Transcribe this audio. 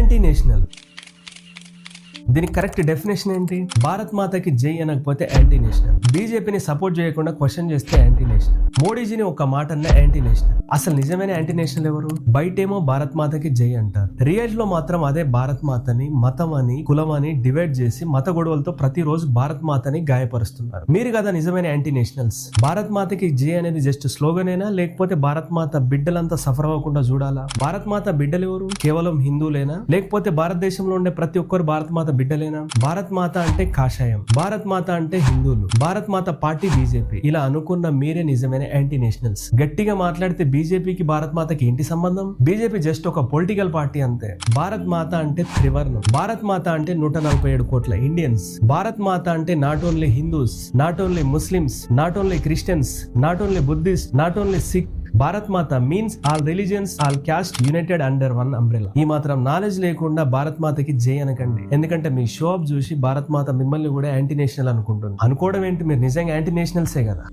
Anti national. దీనికి correct definition ఏంటి? భారత్ మాతకి జై అనకపోతే యాంటీ నేషనల్. బీజేపీని సపోర్ట్ చేయకుండా క్వశ్చన్ చేస్తే యాంటీ నేషనల్. మోడీజీని ఒక మాట అన్న యాంటీ నేషనల్. అసలు నిజమైన యాంటీ నేషనల్ ఎవరు? బయటేమో భారత్ మాతకి జై అంటారు, రియల్ లో మాత్రం అదే భారత్ మాతని మతం అని కులం అని డివైడ్ చేసి మత గొడవలతో ప్రతిరోజు భారత్ మాతని గాయపరుస్తున్నారు. మీరు కదా నిజమైన యాంటీ నేషనల్స్. భారత్ మాతకి జై అనేది జస్ట్ స్లోగనేనా, లేకపోతే భారత్ మాత బిడ్డలంతా సఫర్ అవ్వకుండా చూడాలా? భారత్ మాత బిడ్డలు ఎవరు? కేవలం హిందువులేనా, లేకపోతే భారతదేశంలో ఉండే ప్రతి ఒక్కరు భారత్ మాత బిడ్డలేనా? భారత్ మాత అంటే కాషాయం, భారత్ మాత అంటే హిందువులు, భారత్ మాత పార్టీ బీజేపీ. ఇలా అనుకున్న మీరే నిజమైన యాంటీ నేషనల్స్. గట్టిగా మాట్లాడితే బీజేపీకి భారత్ మాతకి ఏంటి సంబంధం? బీజేపీ జస్ట్ ఒక పొలిటికల్ పార్టీ అంతే. భారత్ మాత అంటే త్రివర్ణం, భారత్ మాత అంటే 147 కోట్ల ఇండియన్స్. భారత్ మాత అంటే not only Hindus, not only Muslims, not only Christians, not only Buddhist, not only Sikh. Bharat Mata means all religions, all caste united under one umbrella. ఈ మాత్రం నాలెడ్జ్ లేకుండా భారత్ మాతకి జై అనకండి. ఎందుకంటే మీ షో ఆఫ్ చూసి భారత్ మాత మిమ్మల్ని కూడా యాంటీ నేషనల్ అనుకుంటుంది. అనుకోవడం ఏంటి? మీరు నిజంగా యాంటీ నేషనల్సే కదా.